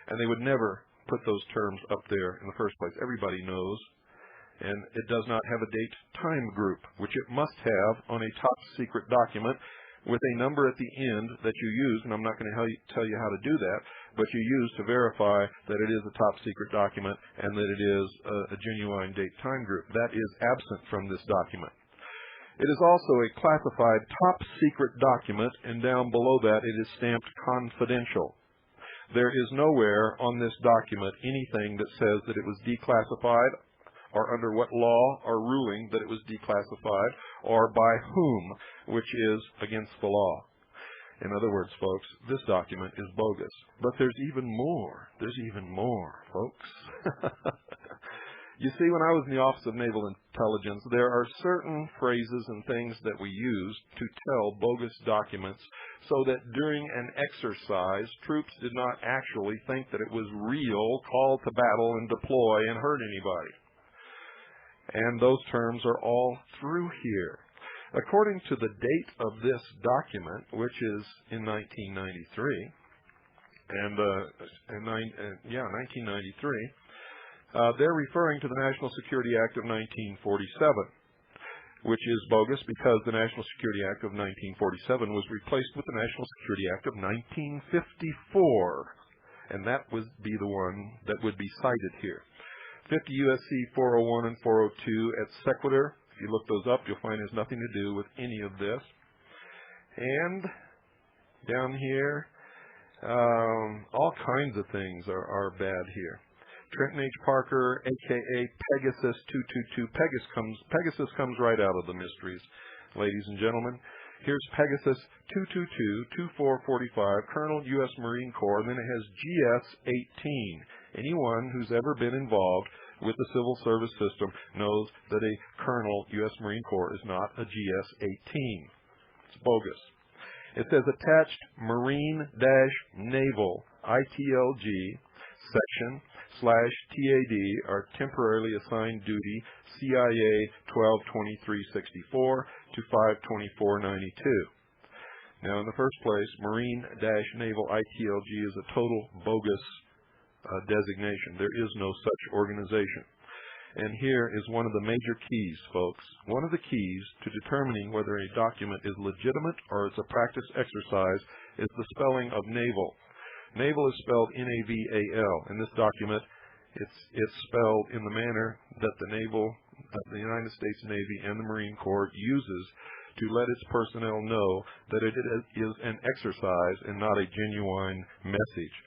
And they would never put those terms up there in the first place. Everybody knows. And it does not have a date-time group, which it must have on a top-secret document with a number at the end that you use, and I'm not going to tell you how to do that, but you use to verify that it is a top-secret document and that it is a genuine date-time group. That is absent from this document. It is also a classified top-secret document, and down below that it is stamped confidential. There is nowhere on this document anything that says that it was declassified or under what law or ruling that it was declassified, or by whom, which is against the law. In other words, folks, this document is bogus. But there's even more. There's even more, folks. You see, when I was in the Office of Naval Intelligence, there are certain phrases and things that we use to tell bogus documents so that during an exercise, troops did not actually think that it was real, call to battle and deploy and hurt anybody. And those terms are all through here. According to the date of this document, which is in 1993, 1993, they're referring to the National Security Act of 1947, which is bogus because the National Security Act of 1947 was replaced with the National Security Act of 1954, and that would be the one that would be cited here. 50 U.S.C. 401 and 402 et sequitur, you look those up, you'll find there's nothing to do with any of this. And down here, all kinds of things are bad here. Trenton H. Parker, a.k.a. Pegasus 222. Pegasus comes right out of the mysteries, ladies and gentlemen. Here's Pegasus 222-2445, Colonel, U.S. Marine Corps, and then it has GS-18. Anyone who's ever been involved with the civil service system knows that a Colonel, U.S. Marine Corps, is not a GS-18. It's bogus. It says attached Marine-Naval ITLG section /TAD are temporarily assigned duty CIA 122364 to 52492. Now, in the first place, Marine-Naval ITLG is a total bogus designation. There is no such organization. And here is one of the major keys, folks. One of the keys to determining whether a document is legitimate or it's a practice exercise is the spelling of naval. Naval is spelled N-A-V-A-L. In this document, it's spelled in the manner that the United States Navy and the Marine Corps uses to let its personnel know that it is an exercise and not a genuine message.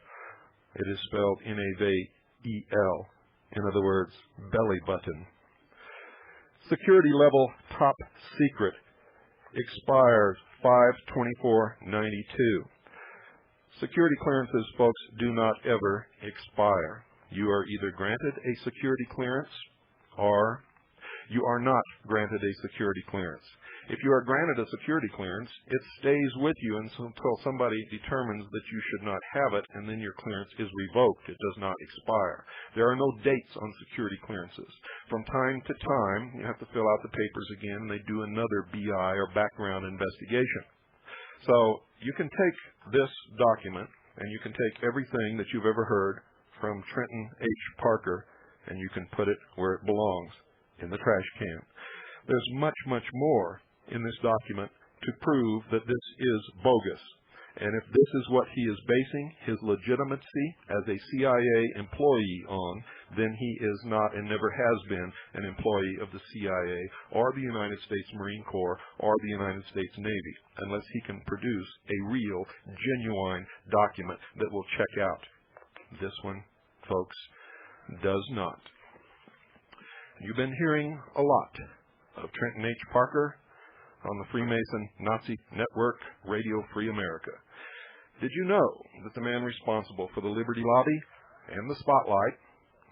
It is spelled N-A-V-E-L. In other words, belly button. Security level top secret expires 5/24/92. Security clearances, folks, do not ever expire. You are either granted a security clearance or you are not granted a security clearance. If you are granted a security clearance, it stays with you until somebody determines that you should not have it, and then your clearance is revoked. It does not expire. There are no dates on security clearances. From time to time, you have to fill out the papers again, and they do another BI or background investigation. So you can take this document, and you can take everything that you've ever heard from Trenton H. Parker, and you can put it where it belongs, in the trash can. There's much, much more in this document to prove that this is bogus. And if this is what he is basing his legitimacy as a CIA employee on, then he is not and never has been an employee of the CIA or the United States Marine Corps or the United States Navy, unless he can produce a real, genuine document that will check out. This one, folks, does not. You've been hearing a lot of Trenton H. Parker on the Freemason Nazi Network, Radio Free America. Did you know that the man responsible for the Liberty Lobby and the Spotlight,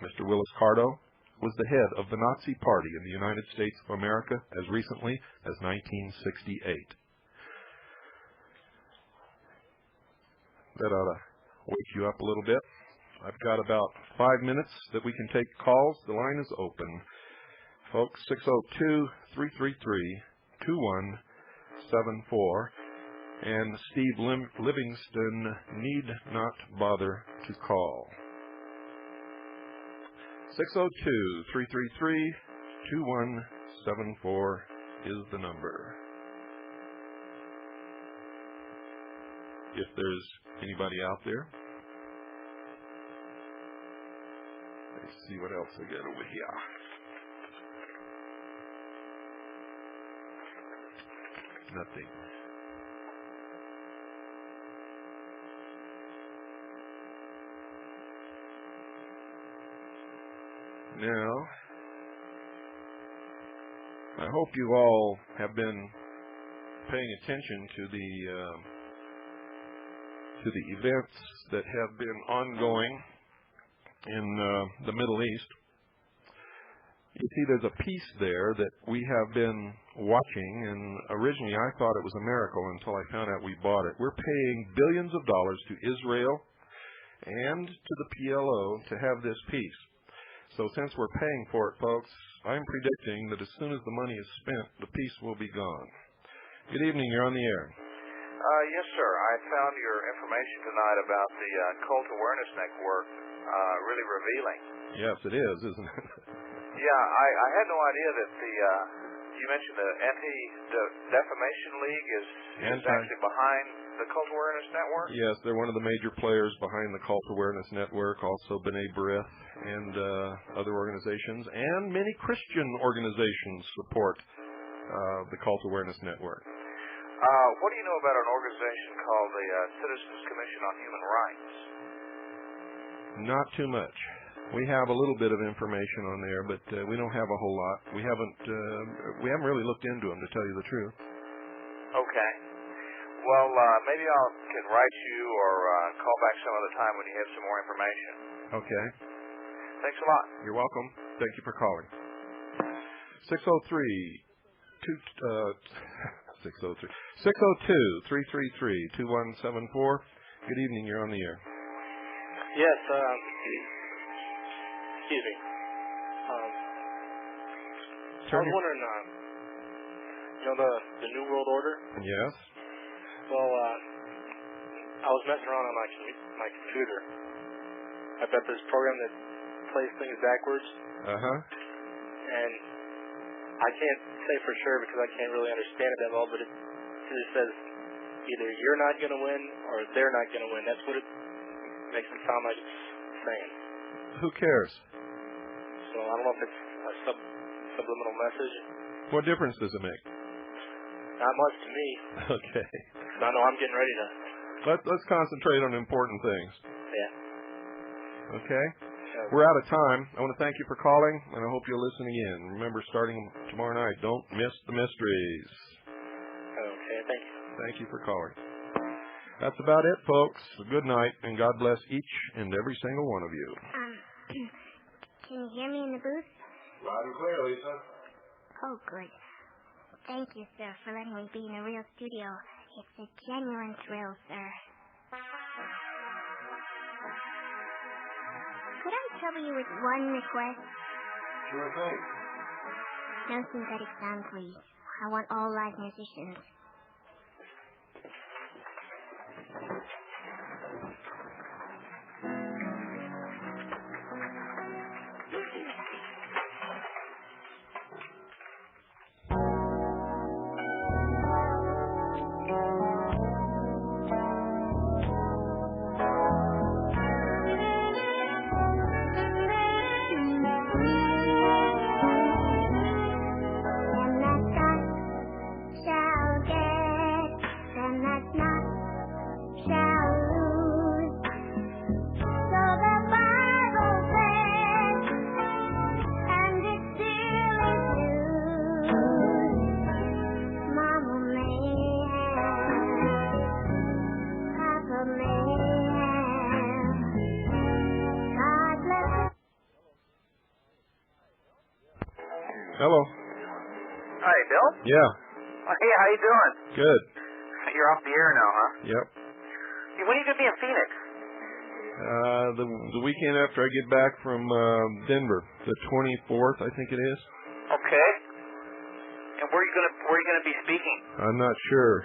Mr. Willis Carto, was the head of the Nazi Party in the United States of America as recently as 1968? That ought to wake you up a little bit. I've got about 5 minutes that we can take calls. The line is open. Folks, 602-333-2174. And Steve Livingston need not bother to call. 602-333-2174 is the number. If there's anybody out there. Let's see what else I got over here. Nothing. Now, I hope you all have been paying attention to the events that have been ongoing in the Middle East. You see, there's a piece there that we have been watching, and originally I thought it was a miracle until I found out we bought it. We're paying billions of dollars to Israel and to the PLO to have this piece. So since we're paying for it, folks, I'm predicting that as soon as the money is spent, the piece will be gone. Good evening. You're on the air. Yes, sir. I found your information tonight about the Cult Awareness Network really revealing. Yes, it is, isn't it? Yeah, I had no idea that you mentioned the Anti-Defamation League is actually behind the Cult Awareness Network? Yes, they're one of the major players behind the Cult Awareness Network, also B'nai B'rith and other organizations, and many Christian organizations support the Cult Awareness Network. What do you know about an organization called the Citizens Commission on Human Rights? Not too much. We have a little bit of information on there, but we don't have a whole lot. We haven't really looked into them, to tell you the truth. Okay. Well, maybe I can write you or call back some other time when you have some more information. Okay. Thanks a lot. You're welcome. Thank you for calling. 602-333-2174. Good evening. You're on the air. Yes. Excuse me. I was wondering, the New World Order? Yes. Well, I was messing around on my computer. I bet this program that plays things backwards. Uh-huh. And I can't say for sure because I can't really understand it that well, but it just says either you're not going to win or they're not going to win. That's what it makes it sound like it's saying. Who cares? So I don't know if it's a subliminal message. What difference does it make? Not much to me. Okay. I know I'm getting ready to. Let's concentrate on important things. Yeah. Okay? We're out of time. I want to thank you for calling, and I hope you'll listen again. Remember, starting tomorrow night, don't miss the mysteries. Okay, thank you. Thank you for calling. That's about it, folks. Good night, and God bless each and every single one of you. Can you hear me in the booth? Loud and clear, Lisa. Oh, good. Thank you, sir, for letting me be in a real studio. It's a genuine thrill, sir. Could I trouble you with one request? Sure thing. No synthetic sound, please. I want all live musicians. Hello. Hi, Bill? Yeah. Hey, how you doing? Good. You're off the air now, huh? Yep. Hey, when are you going to be in Phoenix? The weekend after I get back from Denver, the 24th, I think it is. Okay. And where are you going to be speaking? I'm not sure.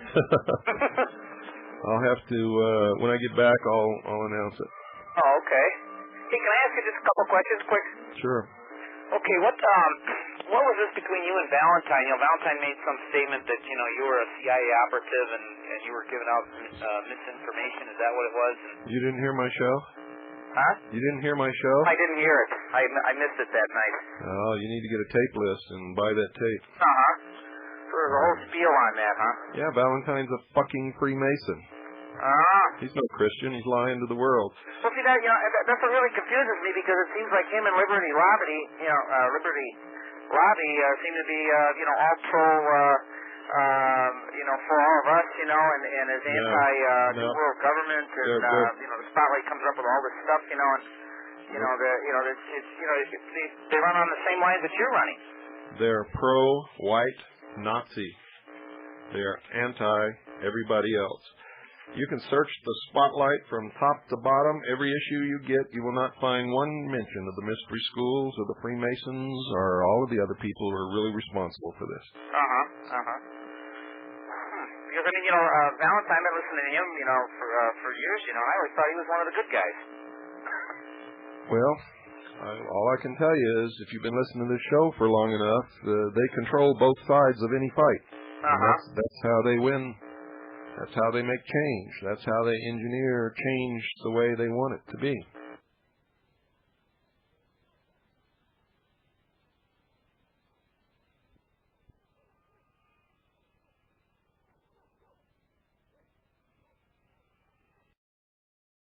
I'll have to when I get back. I'll announce it. Oh, okay. Hey, can I ask you just a couple questions, quick? Sure. Okay, what was this between you and Valentine? You know, Valentine made some statement that, you know, you were a CIA operative and you were giving out misinformation. Is that what it was? You didn't hear my show? Huh? You didn't hear my show? I didn't hear it. I missed it that night. Oh, you need to get a tape list and buy that tape. Uh-huh. So there's a whole spiel on that, huh? Yeah, Valentine's a fucking Freemason. He's no Christian. He's lying to the world. Well, see, that's what really confuses me because it seems like him and Liberty Lobby, seem to be, all pro, for all of us, and as anti-New World government, and the spotlight comes up with all this stuff, and they run on the same lines that you're running. They're pro-white Nazi. They're anti-everybody else. You can search the spotlight from top to bottom. Every issue you get, you will not find one mention of the mystery schools or the Freemasons or all of the other people who are really responsible for this. Because, I mean, Valentine, I've been listening to him, for years, I always thought he was one of the good guys. Well, All I can tell you is, if you've been listening to this show for long enough, they control both sides of any fight. That's how they win. That's how they make change. That's how they engineer change the way they want it to be.